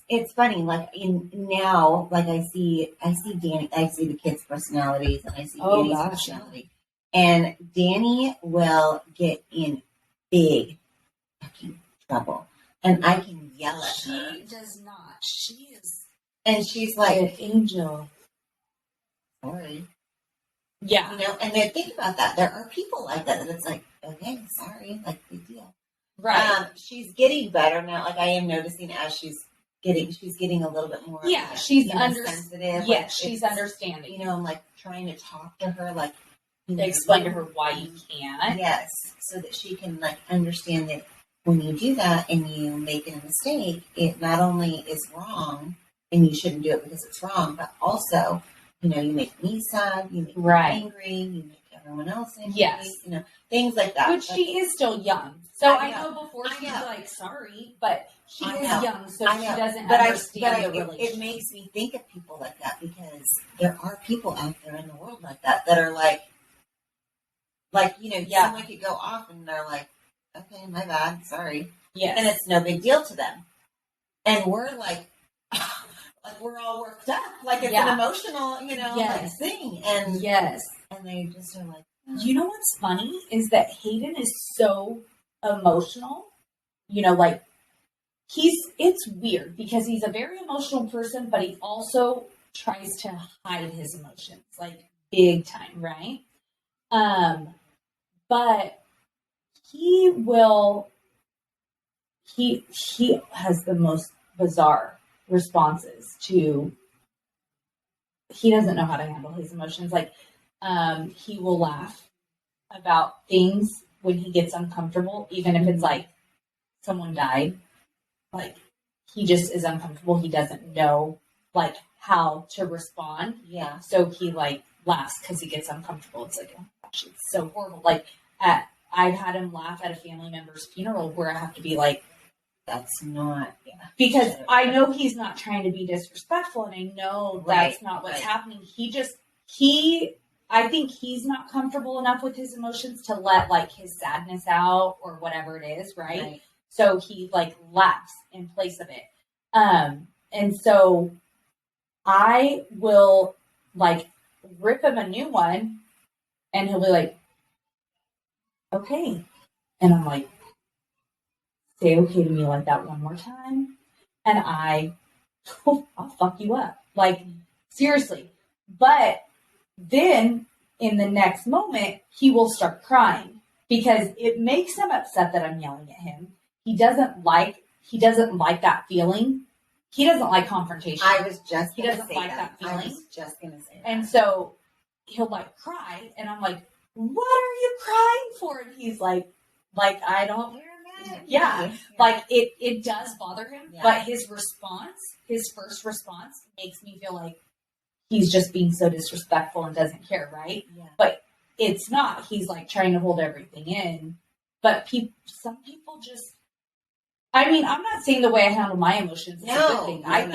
it's funny, like now, like I see Danny, I see the kids' personalities, and I see Danny's personality. And Danny will get in big fucking trouble. And I can yell at her. She does not. She is. And she's like, an angel. Sorry. Yeah. And then think about that. There are people like that. And it's like, okay, sorry. Like, big deal. Right. She's getting better now. Like, I am noticing as she's getting a little bit more. Yeah. She's sensitive. Yeah. Like, she's understanding. I'm like trying to talk to her, like, explain to her why you can't. Yes. So that she can, like, understand that when you do that and you make a mistake, it not only is wrong and you shouldn't do it because it's wrong, but also, you make me sad, you make me angry, you make everyone else angry, yes. Things like that. But she is still young. So I know before she's like, sorry, but she is young, so she doesn't understand the relationship. It makes me think of people like that because there are people out there in the world like that are like, someone could go off and they're like, okay, my bad, sorry. Yes. And it's no big deal to them. And we're like we're all worked up. Like it's an emotional, like thing. And and they just are like, You know what's funny is that Hayden is so emotional. Like it's weird because he's a very emotional person, but he also tries to hide his emotions, like big time, right? But he has the most bizarre responses to, he doesn't know how to handle his emotions. Like, he will laugh about things when he gets uncomfortable, even if it's like someone died. Like, he just is uncomfortable. He doesn't know like how to respond. Yeah. So he like laughs because he gets uncomfortable. It's like, oh my gosh, it's so horrible. Like, I've had him laugh at a family member's funeral where I have to be like, that's not, because I know he's not trying to be disrespectful, and I know that's not what's happening. I think he's not comfortable enough with his emotions to let like his sadness out or whatever it is, right? So he like laughs in place of it. And so I will like rip him a new one, and he'll be like, okay. And I'm like, say okay to me like that one more time, and I'll fuck you up. Like, seriously. But then in the next moment, he will start crying because it makes him upset that I'm yelling at him. He doesn't like that feeling. He doesn't like confrontation. He doesn't like that feeling. I was just going to say that. And so he'll like cry, and I'm like, what are you crying for? And he's like I don't. Yeah, like it does bother him, but his first response makes me feel like he's just being so disrespectful and doesn't care, right? Yeah. But it's not. He's like trying to hold everything in. But some people just, I mean, I'm not saying the way I handle my emotions is a good thing. I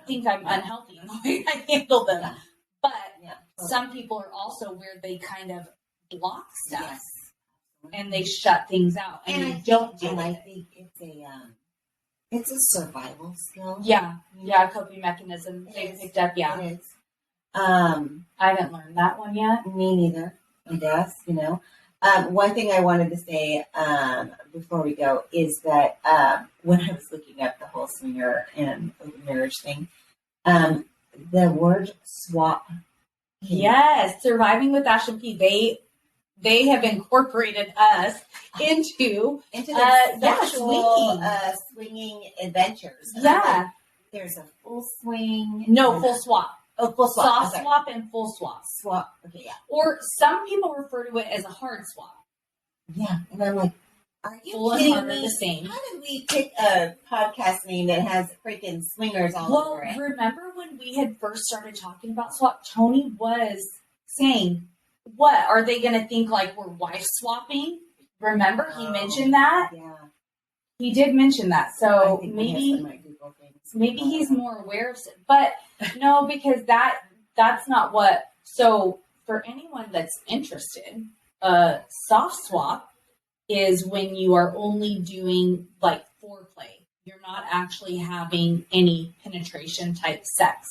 think I'm unhealthy in the way I handle them. Yeah. But some people are also where they kind of block stuff. Yes. And they shut things out, and I think it's a survival skill. Yeah, coping mechanism they picked up. Yeah, it is. I haven't learned that one yet. Me neither. I guess one thing I wanted to say before we go is that when I was looking up the whole swinger and open marriage thing, the word swap. Yes, Surviving with Ash and P. They have incorporated us into swinging adventures. Yeah. There's a full swing. No, full swap. Oh, full swap. Soft swap and full swap. Swap. Okay, yeah. Or some people refer to it as a hard swap. Yeah. And I'm like, are you full kidding and me? The same. How did we pick a podcast name that has freaking swingers all over it? Well, remember when we had first started talking about swap, Tony was saying, what, are they going to think like we're wife swapping? Remember, he mentioned that? Yeah. He did mention that. So maybe he's more aware of it. But no, because that's not what. So for anyone that's interested, soft swap is when you are only doing like foreplay. You're not actually having any penetration type sex.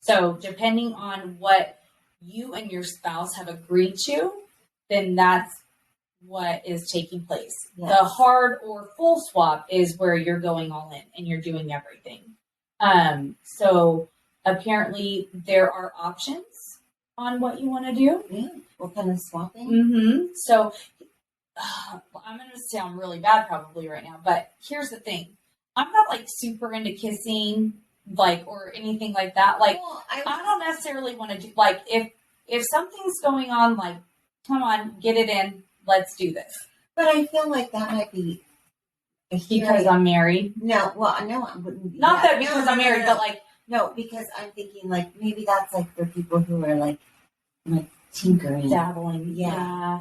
So depending on what you and your spouse have agreed to, then that's what is taking place. Yes. The hard or full swap is where you're going all in and you're doing everything. So apparently there are options on what you want to do. Yeah. What kind of swapping? Mm-hmm. So I'm going to sound really bad probably right now, but here's the thing. I'm not like super into kissing, like, or anything like that. Like, well, I don't necessarily want to do, like, if something's going on, like, come on, get it in, let's do this. But I feel like that might be because I'm married. No, well, no, I wouldn't. Not that because I'm married, but like, no, because I'm thinking like maybe that's like for people who are like tinkering, dabbling, yeah.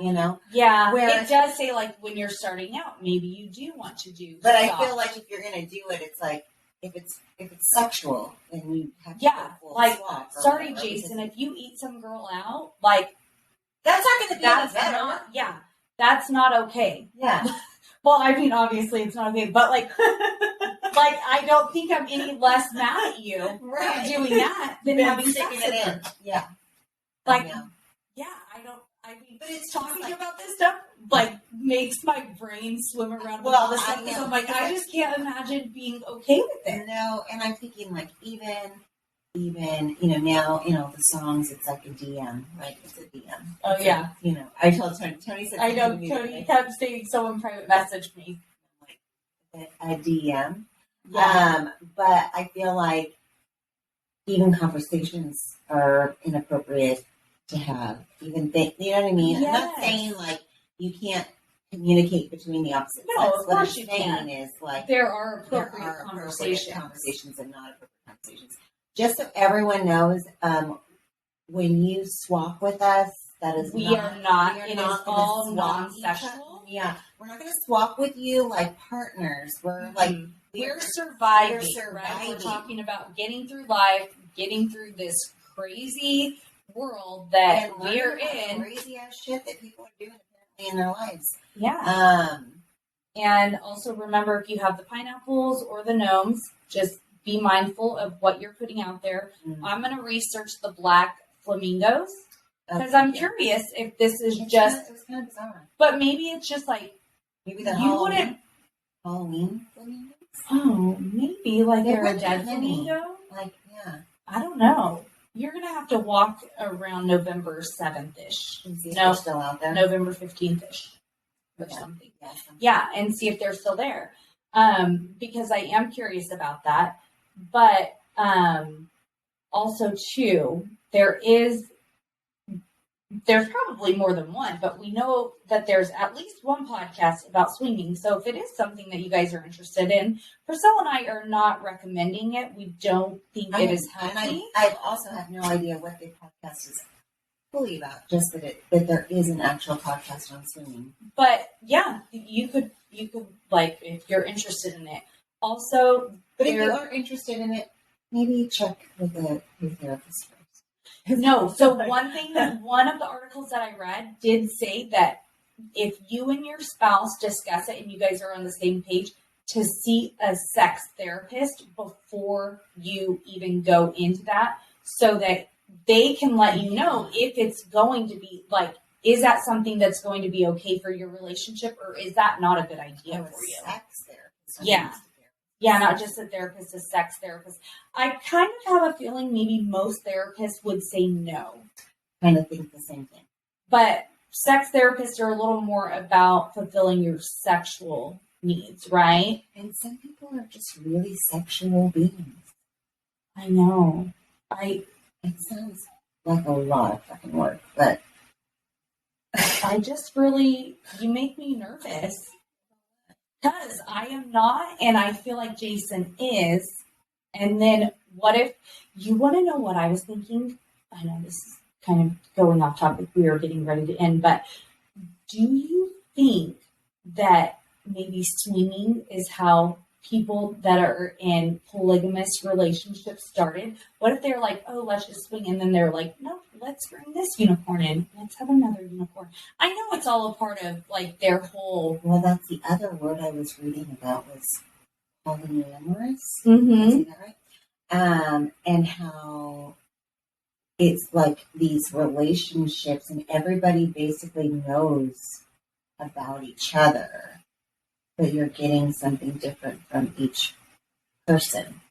Yeah. Where it does say like when you're starting out, maybe you do want to do. But I feel like if you're gonna do it, it's like if it's sexual, then you have to go full like swap sorry, Jason, if you eat some girl out, like that's not gonna be that's better. Not, that's not okay. Yeah. Well, I mean, obviously it's not okay, but like I don't think I'm any less mad at you for doing that than having sex with her. Yeah. Like, I mean, but it's talking about this stuff, like, makes my brain swim around with all this stuff. I'm like, I just can't imagine being okay with it. No, and I'm thinking, like, even even, now, the songs, it's like a DM, right? It's a DM. Oh, it's yeah. I told Tony said, I know, Tony kept saying someone private messaged me. Like a DM. Yeah. But I feel like even conversations are inappropriate to have. Even you know what I mean? Yes. I'm not saying like you can't communicate between the opposite sex. No, of what course I'm you saying can. is like there are appropriate conversations and not appropriate conversations. Just so everyone knows, when you swap with us, that is we are not. It is all swap non-sexual. Yeah, we're not going to swap with you like partners. We're like we're surviving, We're right? We're talking about getting through life, getting through this crazy world that we're in. Crazy ass shit that people are doing apparently in their lives. Yeah. And also remember, if you have the pineapples or the gnomes, just be mindful of what you're putting out there. I'm going to research the black flamingos because I'm curious if this is it was kind of bizarre. But maybe it's just like maybe the Halloween flamingos. Oh, maybe like they're a dead flamingo. Like, yeah, I don't know. You're gonna have to walk around November 7th-ish. No, still out there. November 15th-ish or something. Yeah, and see if they're still there. Because I am curious about that. But also too, there's probably more than one, but we know that there's at least one podcast about swinging. So if it is something that you guys are interested in, Priscilla and I are not recommending it. We don't think it is healthy. I also have no idea what the podcast is fully about, just that there is an actual podcast on swinging. But yeah, you could like, if you're interested in it. Also, but if you are interested in it, maybe check with your therapist. No, so one of the articles that I read did say that if you and your spouse discuss it and you guys are on the same page, to see a sex therapist before you even go into that, so that they can let you know if it's going to be like, is that something that's going to be okay for your relationship, or is that not a good idea for you? Sex therapist. Yeah. Yeah, not just a therapist, a sex therapist. I kind of have a feeling maybe most therapists would say no. Kind of think the same thing. But sex therapists are a little more about fulfilling your sexual needs, right? And some people are just really sexual beings. I know. It sounds like a lot of fucking work, but I just really, you make me nervous. Because I am not, and I feel like Jason is. And then what if, you want to know what I was thinking? I know this is kind of going off topic. We are getting ready to end. But do you think that maybe swinging is how people that are in polygamous relationships started? What if they're like, oh, let's just swing. And then they're like, no, let's bring this unicorn in. Let's have another unicorn. I know it's all a part of like their whole. Well, that's the other word I was reading about was polyamorous. Mm-hmm. Is that right? And how it's like these relationships and everybody basically knows about each other, but you're getting something different from each person.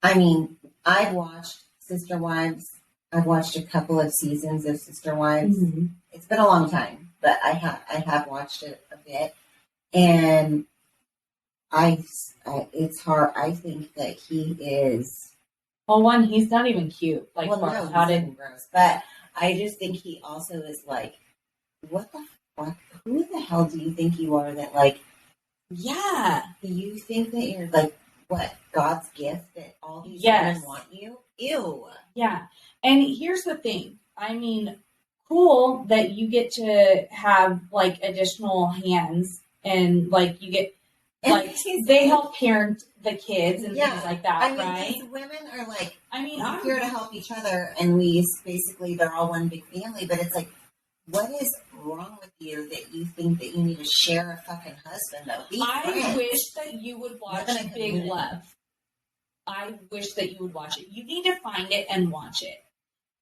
I've watched Sister Wives. I've watched a couple of seasons of Sister Wives. Mm-hmm. It's been a long time, but I have watched it a bit, and it's hard. I think that he is. Well, one, he's not even cute. Like, well, no, he's even gross. But I just think he also is like, what the fuck? Who the hell do you think you are? That like, yeah, do you think that you're like what, God's gift that all these women want you? Ew. Yeah. And here's the thing. I mean, cool that you get to have like additional hands and like you get like they help parent the kids and things like that, right? These women are like, we're here to help each other, and they're all one big family. But it's like, what is wrong with you that you think that you need to share a fucking husband? Though, I wish that you would watch Big Love. I wish that you would watch it. You need to find it and watch it.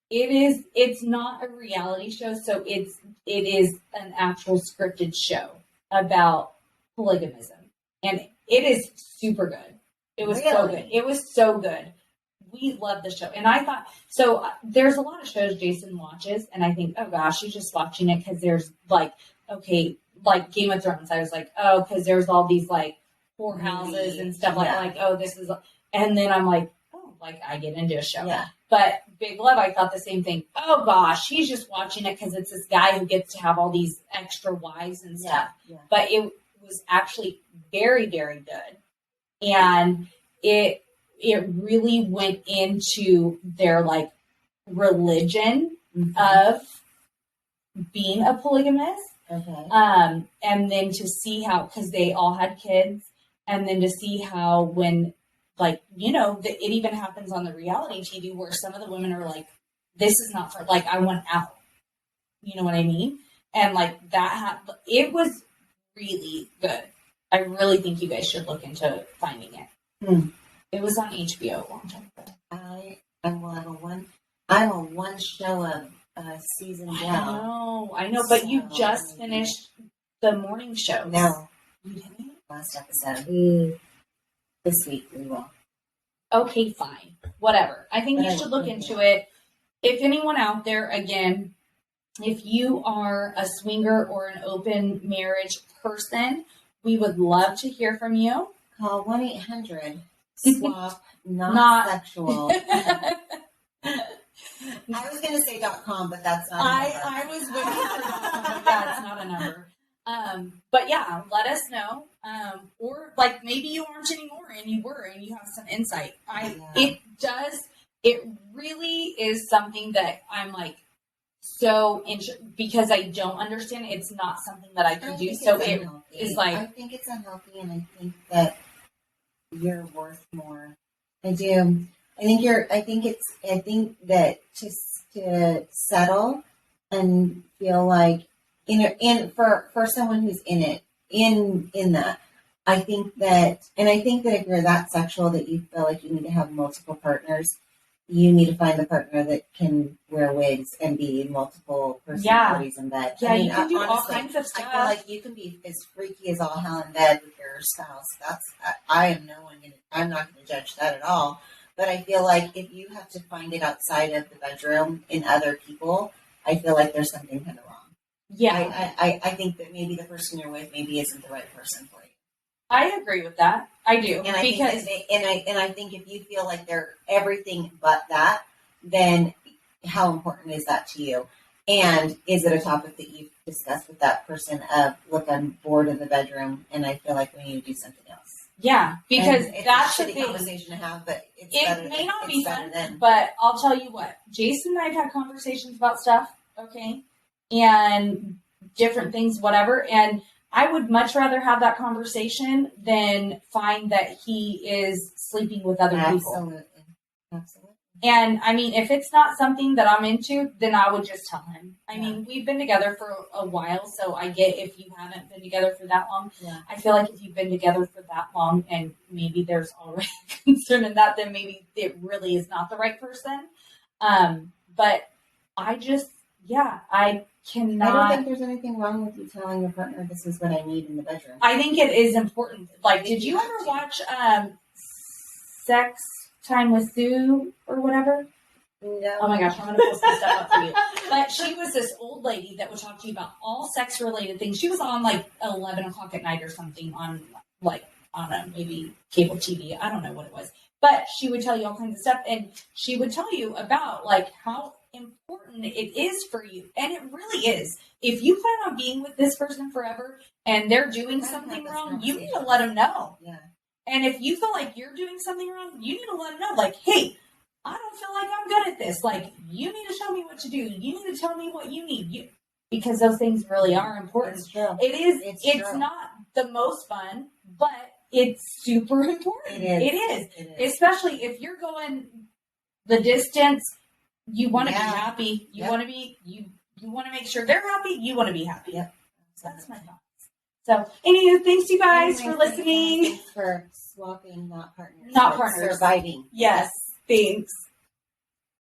It's not a reality show, so it is an actual scripted show about polygamism. And it is super good. It was so good. It was so good. we love the show. And I thought, so there's a lot of shows Jason watches, and I think, oh gosh, he's just watching it because there's like, okay, like Game of Thrones. I was like, oh, because there's all these like whorehouses and stuff like, oh, this is, and then I'm like, oh, like I get into a show. Yeah. But Big Love, I thought the same thing. Oh gosh, he's just watching it because it's this guy who gets to have all these extra wives and stuff. Yeah. But it was actually very, very good. And it really went into their like religion of being a polygamist. Okay. And then to see how, because they all had kids, and then to see how when, like, you know, it even happens on the reality TV where some of the women are like, this is not for, like, I want out. You know what I mean? And like that, it was really good. I really think you guys should look into finding it. It was on HBO a long time ago. I'm a one show of season down. I know, but you just finished the morning show. No. You didn't? Last episode. This week we will. Okay, fine. Whatever. I think you should look into it. If anyone out there, again, if you are a swinger or an open marriage person, we would love to hear from you. Call 1-800-SWAP non-sexual. I was going to say .com, but that's not a number. I was waiting for .com, but yeah, it's not a number. But yeah, let us know. Or like maybe you aren't anymore and you were and you have some insight. It really is something that I'm like so because I don't understand. It's not something that I can do. So it is like, I think it's unhealthy, and I think that you're worth more. I do. I think that to settle and feel like for someone who's in that, I think that if you're that sexual that you feel like you need to have multiple partners, you need to find the partner that can wear wigs and be multiple personalities in bed. Yeah, you can do all kinds of stuff. I feel like you can be as freaky as all hell in bed with your spouse. I'm not going to judge that at all. But I feel like if you have to find it outside of the bedroom in other people, I feel like there's something kind of wrong. Yeah. I think that maybe the person you're with maybe isn't the right person for you. I agree with that. I do. And I think if you feel like they're everything but that, then how important is that to you? And is it a topic that you've discussed with that person of, look, I'm bored in the bedroom and I feel like we need to do something else? Yeah, because that's a the shitty conversation to have, but it may not be fun, but I'll tell you what, Jason and I have had conversations about stuff, okay, and different things, whatever, and I would much rather have that conversation than find that he is sleeping with other people. Absolutely. And I mean, if it's not something that I'm into, then I would just tell him. I mean, we've been together for a while, so I get if you haven't been together for that long. Yeah. I feel like if you've been together for that long and maybe there's already concern in that, then maybe it really is not the right person. But I cannot. I don't think there's anything wrong with you telling your partner, this is what I need in the bedroom. I think it is important. Like, did you ever watch Sex Time with Sue or whatever? No. Oh my gosh, I'm going to post this stuff up for you. But she was this old lady that would talk to you about all sex related things. She was on like 11 o'clock at night or something on like, I don't know, maybe cable TV. I don't know what it was. But she would tell you all kinds of stuff. And she would tell you about like how important it is for you. And it really is. If you plan on being with this person forever and they're doing something wrong, you need to let them know. Yeah. And if you feel like you're doing something wrong, you need to let them know, like, hey, I don't feel like I'm good at this. Like, you need to show me what to do. You need to tell me what you need. Because those things really are important. It's true. It's not the most fun, but it's super important. It is. Especially if you're going the distance, you want to be happy. You want to be, you want to make sure they're happy. You want to be happy. Yep. So that's my thoughts. So, anyway, thanks you guys for listening. Thanks for swapping, not partners. Not partners. Surviving. Yes. Thanks.